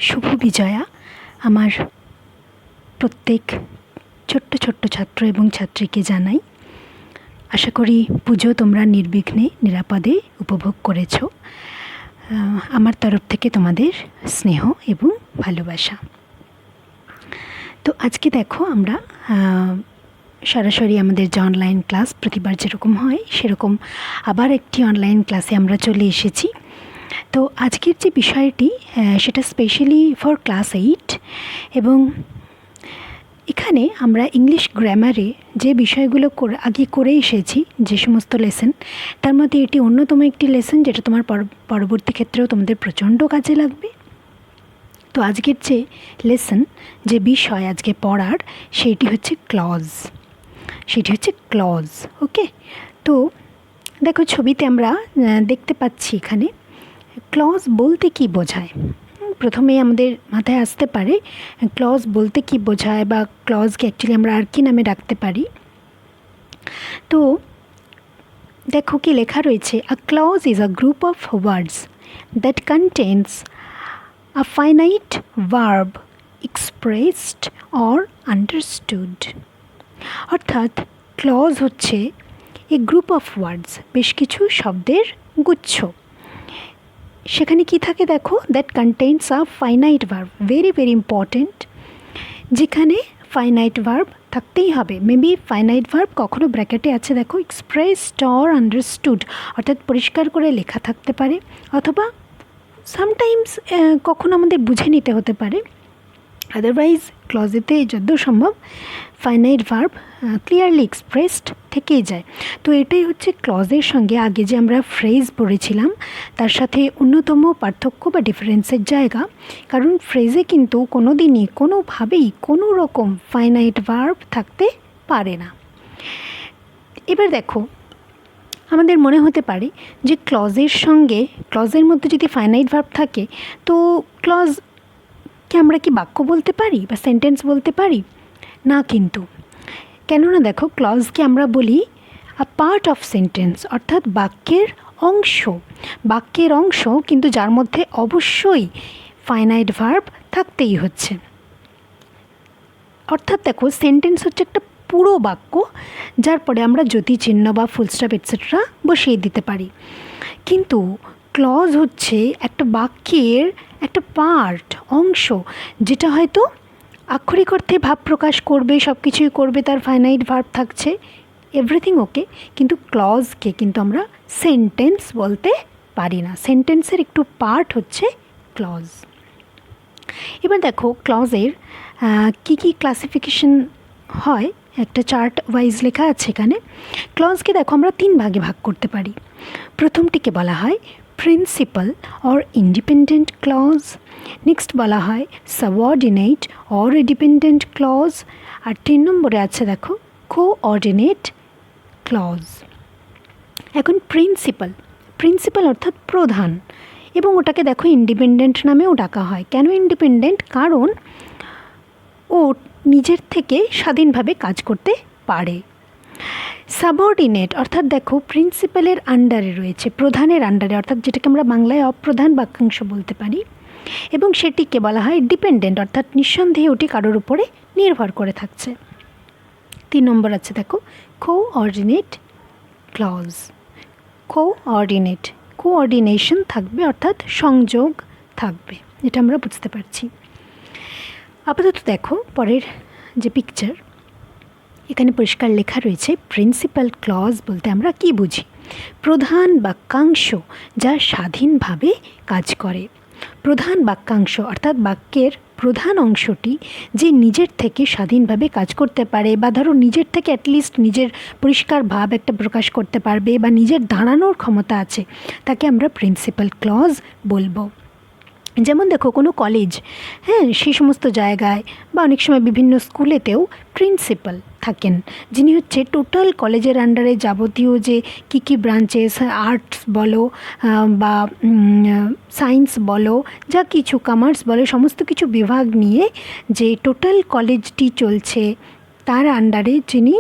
শুভ বিজয়া আমার প্রত্যেক ছোট্ট ছোট্ট ছাত্র এবং ছাত্রীকে জানাই। আশা করি পুজো তোমরা নির্বিঘ্নে নিরাপদে উপভোগ করেছো। আমার তরফ থেকে তোমাদের স্নেহ এবং ভালোবাসা। তো আজকে দেখো আমরা সরাসরি আমাদের যে অনলাইন ক্লাস প্রতিবার যেরকম হয় সেরকম আবার একটি অনলাইন ক্লাসে আমরা চলে এসেছি। তো আজকের যে বিষয়টি সেটা স্পেশালি ফর ক্লাস 8 এবং এখানে আমরা ইংলিশ গ্রামারে যে বিষয়গুলো আগে করে এসেছি, যে সমস্ত লেসন, তার মধ্যে এটি অন্যতম একটি লেসন যেটা তোমার পরবর্তী ক্ষেত্রেও তোমাদের প্রচণ্ড কাজে লাগবে। তো আজকের যে লেসন, যে বিষয় আজকে পড়ার, সেইটি হচ্ছে ক্লজ। ওকে, তো দেখো ছবিতে আমরা দেখতে পাচ্ছি এখানে ক্লজ বলতে কি বোঝায়। প্রথমে আমাদের মাথায় আসতে পারে ক্লজ বলতে কি বোঝায় বা ক্লজকে অ্যাকচুয়ালি আমরা আর কি নামে ডাকতে পারি। তো দেখো কি লেখা রয়েছে, a clause is a group of words that contains a finite verb expressed or understood. অর্থাৎ ক্লজ হচ্ছে এ গ্রুপ অফ ওয়ার্ডস, বেশ কিছু শব্দের গুচ্ছ। সেখানে কি থাকে দেখো, that contains a finite verb, very very important. যেখানে ফাইনাইট ভার্ব থাকতেই হবে। মেবি ফাইনাইট ভার্ব কখনো ব্র্যাকেটে আছে দেখো, এক্সপ্রেসড অর আন্ডারস্টুড, অর্থাৎ পরিষ্কার করে লেখা থাকতে পারে, অথবা সামটাইমস কখনো আমাদের বুঝে নিতে হতে পারে। আদারওয়াইজ ক্লজেতে যতদূর সম্ভব ফাইনাইট ভার্ব ক্লিয়ারলি এক্সপ্রেসড থেকেই যায়। তো এটাই হচ্ছে ক্লজের সঙ্গে আগে যে আমরা ফ্রেজ পড়েছিলাম তার সাথে অন্যতম পার্থক্য বা ডিফারেন্সের জায়গা। কারণ ফ্রেজে কিন্তু কোনো দিনই কোনোভাবেই কোনো রকম ফাইনাইট ভার্ব থাকতে পারে না। এবার দেখো, আমাদের মনে হতে পারে যে ক্লজের মধ্যে যদি ফাইনাইট ভার্ব থাকে তো ক্লজকে আমরা কি বাক্য বলতে পারি বা সেন্টেন্স বলতে পারি না। কিন্তু কেননা দেখো, ক্লজকে আমরা বলি আ পার্ট অফ সেন্টেন্স, অর্থাৎ বাক্যের অংশ কিন্তু যার মধ্যে অবশ্যই ফাইনাইট ভার্ব থাকতেই হচ্ছে। অর্থাৎ দেখো, সেন্টেন্স হচ্ছে একটা পুরো বাক্য যার পরে আমরা যতিচিহ্ন বা ফুলস্টপ এটসেট্রা বসিয়ে দিতে পারি। কিন্তু ক্লজ হচ্ছে একটা বাক্যের একটা পার্ট, অংশ, যেটা হয়তো আক্ষরিক অর্থে ভাব প্রকাশ করবে, সব কিছুই করবে, তার ফাইনাইট ভার্ব থাকছে, এভরিথিং ওকে, কিন্তু ক্লজকে কিন্তু আমরা সেন্টেন্স বলতে পারি না। সেন্টেন্সের একটু পার্ট হচ্ছে ক্লজ। এবার দেখো, ক্লজের কি কি ক্লাসিফিকেশন হয় একটা চার্ট ওয়াইজ লেখা আছে এখানে। ক্লজকে দেখো আমরা 3 ভাগে ভাগ করতে পারি। প্রথমটিকে বলা হয় principal or independent clause, next বলা হয় সাবঅর্ডিনেট অর ডিপেন্ডেন্ট ক্লজ, আর 3 নম্বরে আছে দেখো কোঅর্ডিনেট ক্লজ। এখন প্রিন্সিপাল অর্থাৎ প্রধান, এবং ওটাকে দেখো ইন্ডিপেন্ডেন্ট নামেও ডাকা হয়। কেন ইন্ডিপেন্ডেন্ট? কারণ ও নিজের থেকে স্বাধীনভাবে কাজ করতে পারে। সাবঅর্ডিনেট অর্থাৎ দেখো প্রিন্সিপালের আন্ডারে রয়েছে, প্রধানের আন্ডারে, অর্থাৎ যেটাকে আমরা বাংলায় অপ্রধান বাক্যাংশ বলতে পারি। এবং সেটিকে বলা হয় ডিপেন্ডেন্ট, অর্থাৎ নিঃসন্দেহে ওটি কারোর উপরে নির্ভর করে থাকছে। 3 নম্বর আছে দেখো কোঅর্ডিনেট ক্লজ। কোঅর্ডিনেশন থাকবে, অর্থাৎ সংযোগ থাকবে, এটা আমরা বুঝতে পারছি। আপাতত দেখো পরের যে পিকচার, এখানে পরিষ্কার লেখা রয়েছে প্রিন্সিপাল ক্লজ বলতে আমরা কি বুঝি। প্রধান বাক্যাংশ যা স্বাধীনভাবে কাজ করে। প্রধান বাক্যাংশ অর্থাৎ বাক্যের প্রধান অংশটি যে নিজের থেকে স্বাধীনভাবে কাজ করতে পারে, বা ধরো নিজের থেকে অ্যাটলিস্ট নিজের পরিষ্কার ভাব একটা প্রকাশ করতে পারবে, বা নিজের দাঁড়ানোর ক্ষমতা আছে, তাকে আমরা প্রিন্সিপাল ক্লজ বলবো। যেমন দেখো কোনো কলেজ, সেই সমস্ত জায়গায় বা অনেক সময় বিভিন্ন স্কুলেতেও প্রিন্সিপাল থাকেন, যিনি হচ্ছে টোটাল কলেজের আন্ডারে যাবতীয় যে কী ব্রাঞ্চেস, আর্টস বলো বা সায়েন্স বলো, যা কিছু কমার্স বলো, সমস্ত কিছু বিভাগ নিয়ে যে টোটাল কলেজটি চলছে তার আন্ডারে যিনি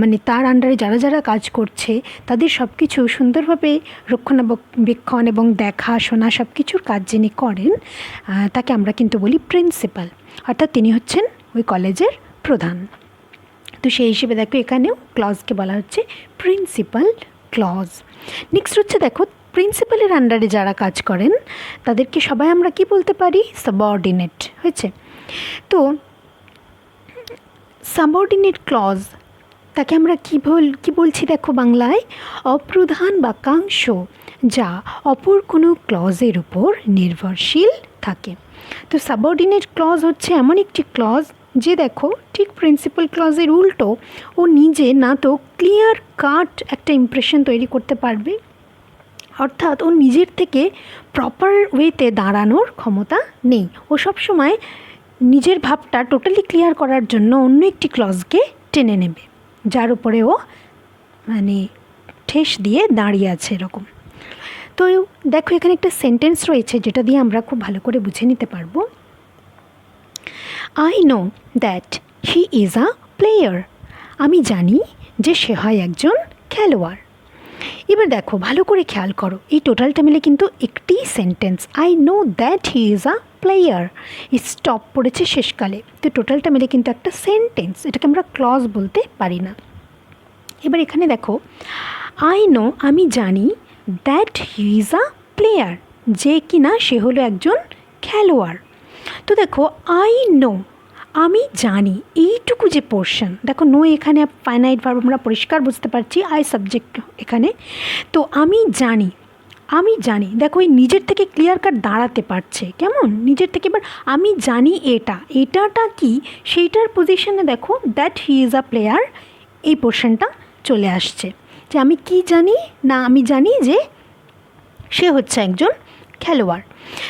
মানে তার আন্ডারে যারা যারা কাজ করছে তাদের সব কিছু সুন্দরভাবে রক্ষণাবেক্ষণ এবং দেখাশোনা সব কিছুর কাজ যিনি করেন তাকে আমরা কিন্তু বলি প্রিন্সিপাল, অর্থাৎ তিনি হচ্ছেন ওই কলেজের প্রধান। তো সেই হিসেবে দেখো এখানেও ক্লজকে বলা হচ্ছে প্রিন্সিপাল ক্লজ। নেক্সট হচ্ছে দেখো প্রিন্সিপালের আন্ডারে যারা কাজ করেন তাদেরকে সবাই আমরা কি বলতে পারি? সাবঅর্ডিনেট। হয়েছে? তো সাবঅর্ডিনেট ক্লজ তাকে আমরা কি বলছি দেখো বাংলায়? অপ্রধান বাক্যাংশ যা অপর কোনো ক্লজের উপর নির্ভরশীল থাকে। তো সাবঅর্ডিনেট ক্লজ হচ্ছে এমন একটি ক্লজ যে দেখো ঠিক প্রিন্সিপাল ক্লজের উল্টো, ও নিজে না তো ক্লিয়ার কাট একটা ইমপ্রেশন তৈরি করতে পারবে, অর্থাৎ ও নিজের থেকে প্রপার ওয়েতে দাঁড়ানোর ক্ষমতা নেই। ও সবসময় নিজের ভাবটা টোটালি ক্লিয়ার করার জন্য অন্য একটি ক্লজকে টেনে নেবে, যার উপরে ও মানে ঠেস দিয়ে দাঁড়িয়ে আছে এরকম। তো দেখো এখানে একটা সেন্টেন্স রয়েছে যেটা দিয়ে আমরা খুব ভালো করে বুঝে নিতে পারবো। I know that he is a player. আমি জানি যে সে হয় একজন খেলোয়াড়। এবার দেখো ভালো করে খেয়াল করো, এই টোটালটা মিলে কিন্তু একটি sentence. I know that he is a player, stop পড়েছে শেষকালে, তো টোটালটা মিলে কিন্তু একটা সেন্টেন্স, এটাকে আমরা ক্লজ বলতে পারি না। এবার এখানে দেখো আই নো আমি জানি, that he is a player যে কিনা সে হলো একজন খেলোয়াড়। তো দেখো আই নো আমি জানি, এইটুকু যে পোর্শন দেখো, নো এখানে ফাইনাইট ভার্ব আমরা পরিষ্কার বুঝতে পারছি, আই সাবজেক্ট এখানে। তো আমি জানি দেখো এই নিজের থেকে ক্লিয়ার কাট দাঁড়াতে পারছে, কেমন নিজের থেকে। এবার আমি জানি এটাটা কি সেইটার পজিশনে দেখো that he is a player, এই পোর্শনটা চলে আসছে। যে আমি কি জানি না, আমি জানি যে সে হচ্ছে একজন খেলোয়াড়।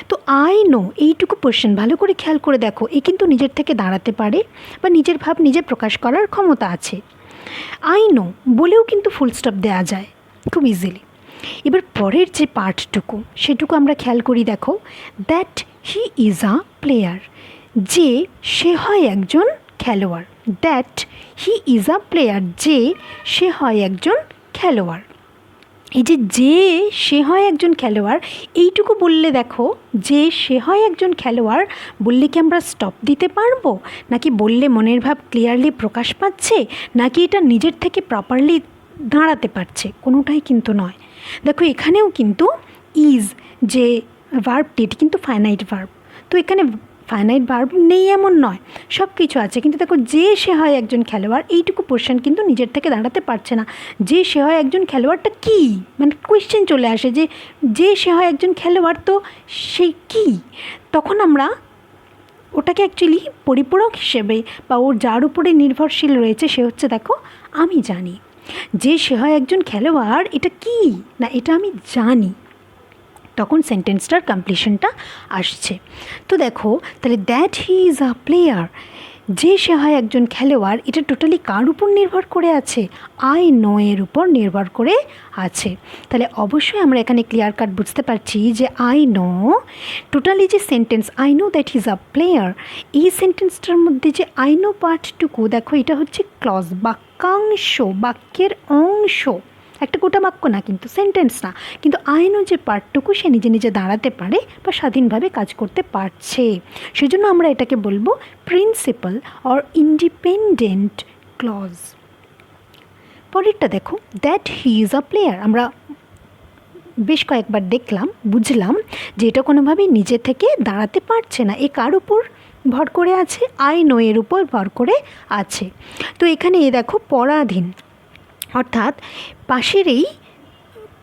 তো আই নো এইটুকু পোর্শন ভালো করে খেয়াল করে দেখো, এ কিন্তু নিজের থেকে দাঁড়াতে পারে বা নিজের ভাব নিজে প্রকাশ করার ক্ষমতা আছে। আই নো বলেও কিন্তু ফুল স্টপ দেওয়া যায় খুব ইজিলি। এবার পরের যে পার্টটুকু সেটুকু আমরা খেয়াল করি, দেখো that he is a player, যে সে হয় একজন খেলোয়াড়। That he is a player, যে সে হয় একজন খেলোয়াড়। এই যে সে হয় একজন খেলোয়াড় এইটুকু বললে দেখো, যে সে হয় একজন খেলোয়াড় বললে কি আমরা স্টপ দিতে পারবো, নাকি বললে মনের ভাব ক্লিয়ারলি প্রকাশ পাচ্ছে, নাকি এটা নিজের থেকে প্রপারলি দাঁড়াতে পারছে? কোনোটাই কিন্তু নয়। দেখো এখানেও কিন্তু ইজ যে ভার্বটি এটি কিন্তু ফাইনাইট ভার্ব। তো এখানে ফাইনাইট ভার্ব নেই এমন নয়, সব কিছু আছে, কিন্তু দেখো যে সে হয় একজন খেলোয়াড় এইটুকু পোর্শন কিন্তু নিজের থেকে দাঁড়াতে পারছে না। যে সে হয় একজন খেলোয়াড়টা কী, মানে কোয়েশ্চেন চলে আসে যে সে হয় একজন খেলোয়াড়, তো সেই কী? তখন আমরা ওটাকে অ্যাকচুয়ালি পরিপূরক হিসেবে বা ওর যার উপরে নির্ভরশীল রয়েছে সে হচ্ছে দেখো আমি জানি। যে সে হয় একজন খেলোয়াড় এটা কি না, এটা আমি জানি, তখন সেন্টেন্সটার কমপ্লিশনটা আসছে। তো দেখো তাহলে that he is a player, যে সে হয় একজন খেলোয়াড়, এটা টোটালি কার উপর নির্ভর করে আছে? আই নো এর উপর নির্ভর করে আছে। তাহলে অবশ্যই আমরা এখানে ক্লিয়ার কাট বুঝতে পারছি যে আই নো টোটালি যে sentence I know that he is a player, এই সেন্টেন্সটার মধ্যে যে আই নো পার্টটুকু দেখো এটা হচ্ছে ক্লজ, বাক্যাংশ, বাক্যের অংশ, একটা গোটা বাক্য না, কিন্তু সেন্টেন্স না, কিন্তু আই নো যে পার্টটুকু সে নিজে নিজে দাঁড়াতে পারে বা স্বাধীনভাবে কাজ করতে পারছে, সেজন্য আমরা এটাকে বলবো প্রিন্সিপাল অর ইন্ডিপেন্ডেন্ট ক্লজ। পরেরটা দেখো that he is a player, আমরা বেশ কয়েকবার দেখলাম, বুঝলাম যে এটা কোনোভাবেই নিজে থেকে দাঁড়াতে পারছে না, এ কার উপর ভর করে আছে? আই নো এর উপর ভর করে আছে। তো এখানে দেখো পরাধীন, অর্থাৎ পাশের এই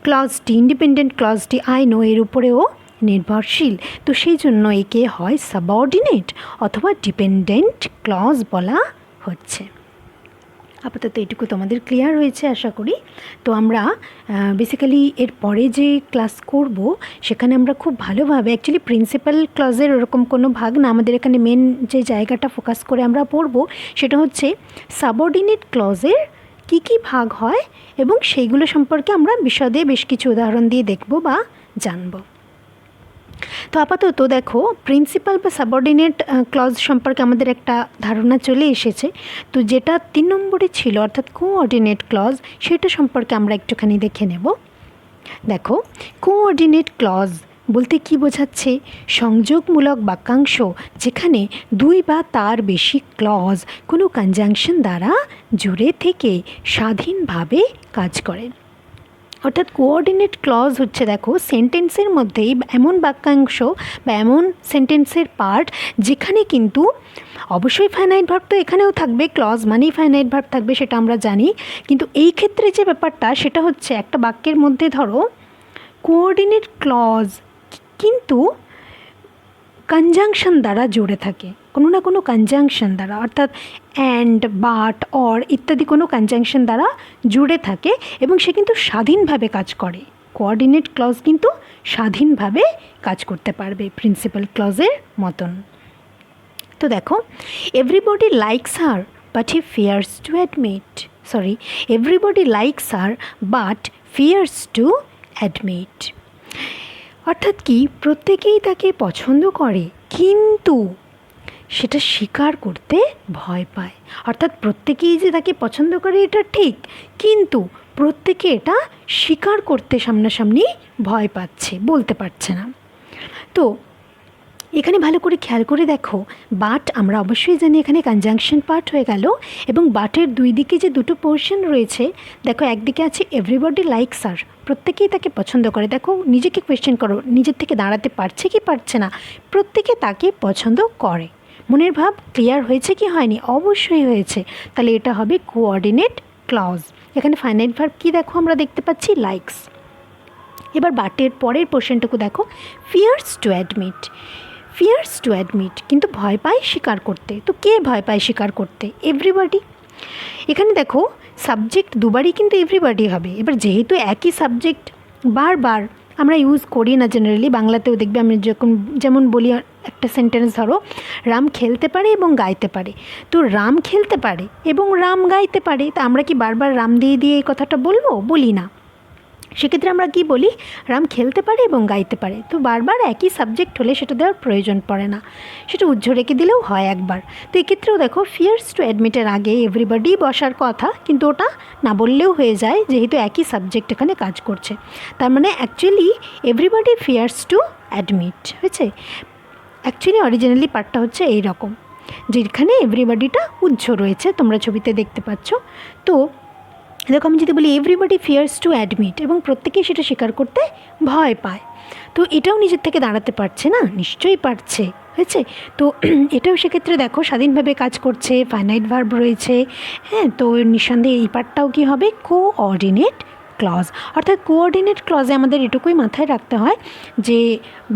ক্লজটি ইন্ডিপেন্ডেন্ট ক্লজটি আই নো এর উপরেও নির্ভরশীল, তো সেই জন্য একে হয় সাবঅর্ডিনেট অথবা ডিপেন্ডেন্ট ক্লজ বলা হচ্ছে। আপাতত এটুকু তোমাদের ক্লিয়ার হয়েছে আশা করি। তো আমরা বেসিক্যালি এর পরে যে ক্লাস করব সেখানে আমরা খুব ভালোভাবে অ্যাকচুয়ালি প্রিন্সিপাল ক্লজের ওরকম কোনো ভাগ না, আমাদের এখানে মেন যে জায়গাটা ফোকাস করে আমরা পড়ব সেটা হচ্ছে সাবঅর্ডিনেট ক্লজের কী কী ভাগ হয় এবং সেইগুলো সম্পর্কে আমরা বিশদে বেশ কিছু উদাহরণ দিয়ে দেখব বা জানব। তো আপাতত দেখো প্রিন্সিপাল বা সাবঅর্ডিনেট ক্লজ সম্পর্কে আমাদের একটা ধারণা চলে এসেছে। তো যেটা 3 নম্বরে ছিল অর্থাৎ কোঅর্ডিনেট ক্লজ, সেটা সম্পর্কে আমরা একটুখানি দেখে নেব। দেখো কোঅর্ডিনেট ক্লজ বলতে কি বোঝাচ্ছে? সংযোগমূলক বাক্যাংশ যেখানে 2 বা তার বেশি ক্লজ কোনো কনজাংশন দ্বারা জুড়ে থেকে স্বাধীনভাবে কাজ করে। অর্থাৎ কোঅর্ডিনেট ক্লজ হচ্ছে দেখো সেন্টেন্সের মধ্যেই এমন বাক্যাংশ বা এমন সেন্টেন্সের পার্ট যেখানে কিন্তু অবশ্যই ফাইনাইট ভার্ব তো এখানেও থাকবে, ক্লজ মানেই ফাইনাইট ভার্ব থাকবে, সেটা আমরা জানি। কিন্তু এই ক্ষেত্রে যে ব্যাপারটা সেটা হচ্ছে একটা বাক্যের মধ্যে ধরো কোঅর্ডিনেট ক্লজ কিন্তু কনজাংশন দ্বারা জুড়ে থাকে, কোনো না কোনো কনজাংশন দ্বারা, অর্থাৎ অ্যান্ড, বাট, অর ইত্যাদি কোনো কনজাংশন দ্বারা জুড়ে থাকে এবং সে কিন্তু স্বাধীনভাবে কাজ করে। কোঅর্ডিনেট ক্লজ কিন্তু স্বাধীনভাবে কাজ করতে পারবে প্রিন্সিপাল ক্লজের মতন। তো দেখো everybody likes her but he fears to admit, everybody likes her but fears to admit. অর্থাৎ কি প্রত্যেকেই তাকে পছন্দ করে কিন্তু সেটা স্বীকার করতে ভয় পায়। অর্থাৎ প্রত্যেকেই যে তাকে পছন্দ করে এটা ঠিক, কিন্তু প্রত্যেকে এটা স্বীকার করতে সামনাসামনি ভয় পাচ্ছে, বলতে পারছে না। তো এখানে ভালো করে খেয়াল করে দেখো, বাট আমরা অবশ্যই জানি এখানে কনজাংশন পার্ট হয়ে গেল এবং বাটের দুই দিকে যে দুটো পোর্শন রয়েছে, দেখো একদিকে আছে এভরিবডি লাইকস হার, প্রত্যেকেই তাকে পছন্দ করে। দেখো নিজেকে কোয়েশ্চেন করো, নিজের থেকে দাঁড়াতে পারছে কি পারছে না? প্রত্যেকে তাকে পছন্দ করে। মনের ভাব ক্লিয়ার হয়েছে কি হয়নি? অবশ্যই হয়েছে। তাহলে এটা হবে কোঅর্ডিনেট ক্লজ। এখানে ফাইনাইট ভার্ব কি দেখো আমরা দেখতে পাচ্ছি লাইকস। এবার বাটের পরের পোর্শনটুকু দেখো fears to admit, fears to admit কিন্তু ভয় পায় স্বীকার করতে। তো কে ভয় পায় স্বীকার করতে? এভরিবডি। এখানে দেখো সাবজেক্ট দুবারই কিন্তু এভরিবডি হবে। এবার যেহেতু একই সাবজেক্ট বারবার আমরা ইউজ করি না জেনারেলি, বাংলাতেও দেখবে আমি যেমন বলি একটা সেন্টেন্স ধরো রাম খেলতে পারে এবং গাইতে পারে, তো রাম খেলতে পারে এবং রাম গাইতে পারে, তা আমরা কি বারবার রাম দিয়ে দিয়ে এই কথাটা বলবো? বলি না। সেক্ষেত্রে আমরা কি বলি? রাম খেলতে পারে এবং গাইতে পারে। তো বারবার একই সাবজেক্ট হলে সেটা দেওয়ার প্রয়োজন পড়ে না, সেটা উজ্জ্ব রেখে দিলেও হয় একবার। তো এক্ষেত্রেও দেখো ফিয়ার্স টু অ্যাডমিটের আগে এভরিবডি বসার কথা, কিন্তু ওটা না বললেও হয়ে যায় যেহেতু একই সাবজেক্ট এখানে কাজ করছে। তার মানে actually everybody fears to admit হয়েছে। অ্যাকচুয়ালি অরিজিনালি পার্টটা হচ্ছে এই রকম, যেখানে এভরিবডিটা উজ্জ্ব রয়েছে, তোমরা ছবিতে দেখতে পাচ্ছ। তো দেখো আমি যদি বলি এভরিবডি ফিয়ার্স টু অ্যাডমিট এবং প্রত্যেকেই সেটা স্বীকার করতে ভয় পায়, তো এটাও নিজের থেকে দাঁড়াতে পারছে না? নিশ্চয়ই পারছে, হয়েছে। তো এটাও সেক্ষেত্রে দেখো স্বাধীনভাবে কাজ করছে, ফাইনাইট ভার্ব রয়েছে, হ্যাঁ। তো নিঃসন্দেহে এই পার্টটাও কী হবে? Coordinate clause. অর্থাৎ কোঅর্ডিনেট ক্লজে আমাদের এটুকুই মাথায় রাখতে হয় যে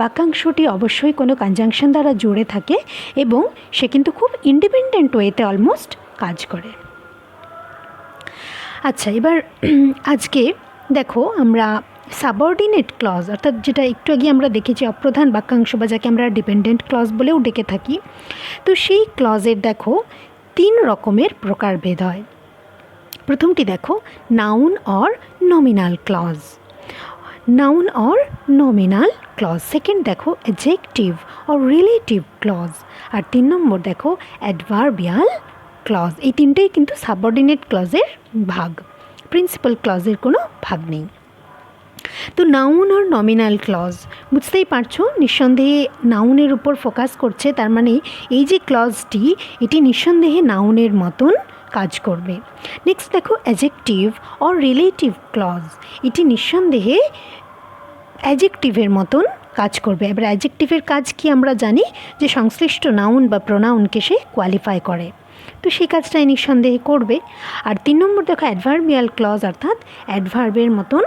বাক্যাংশটি অবশ্যই কোনো কনজাংশন দ্বারা জুড়ে থাকে এবং সে কিন্তু খুব ইন্ডিপেন্ডেন্ট ওয়েতে অলমোস্ট কাজ করে। আচ্ছা, এবার আজকে দেখো আমরা সাবঅর্ডিনেট ক্লজ অর্থাৎ যেটা একটু আগে আমরা দেখেছি অপ্রধান বাক্যাংশ বা যাকে আমরা ডিপেন্ডেন্ট ক্লজ বলেও ডেকে থাকি, তো সেই ক্লজের দেখো 3 রকমের প্রকারভেদ হয়। প্রথমটি দেখো noun or nominal clause, noun or nominal clause. Second দেখো অ্যাডজেক্টিভ অর রিলেটিভ ক্লজ। আর 3 নম্বর দেখো অ্যাডভার্বিয়াল ক্লজ। এই তিনটেই কিন্তু সাবঅর্ডিনেট ক্লজের ভাগ, প্রিন্সিপাল ক্লজের কোনো ভাগ নেই। তো নাউন আর নমিনাল ক্লজ বুঝতেই পারছো, নিঃসন্দেহে নাউনের উপর ফোকাস করছে, তার মানে এই যে ক্লজটি এটি নিঃসন্দেহে নাউনের মতন কাজ করবে। নেক্সট দেখো অ্যাডজেক্টিভ অর রিলেটিভ ক্লজ, এটি নিঃসন্দেহে অ্যাডজেক্টিভের মতন কাজ করবে। এবার অ্যাডজেক্টিভের কাজ কি আমরা জানি, যে সংশ্লিষ্ট নাউন বা প্রোনাউনকে সে কোয়ালিফাই করে, তো সেই কাজটাই নিঃসন্দেহে করবে। আর 3 নম্বর দেখো অ্যাডভার্বিয়াল ক্লজ, অর্থাৎ অ্যাডভার্বের মতন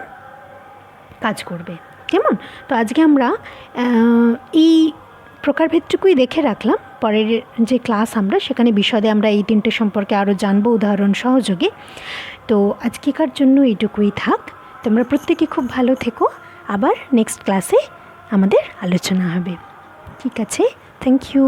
কাজ করবে। কেমন? তো আজকে আমরা এই প্রকারভেদটুকুই দেখে রাখলাম। পরের যে ক্লাস আমরা সেখানে বিশদে আমরা এই 3টে সম্পর্কে আরও জানবো উদাহরণ সহযোগে। তো আজকেকার জন্য এইটুকুই থাক। তোমরা প্রত্যেকে খুব ভালো থেকো, আবার নেক্সট ক্লাসে আমাদের আলোচনা হবে। ঠিক আছে, থ্যাংক ইউ।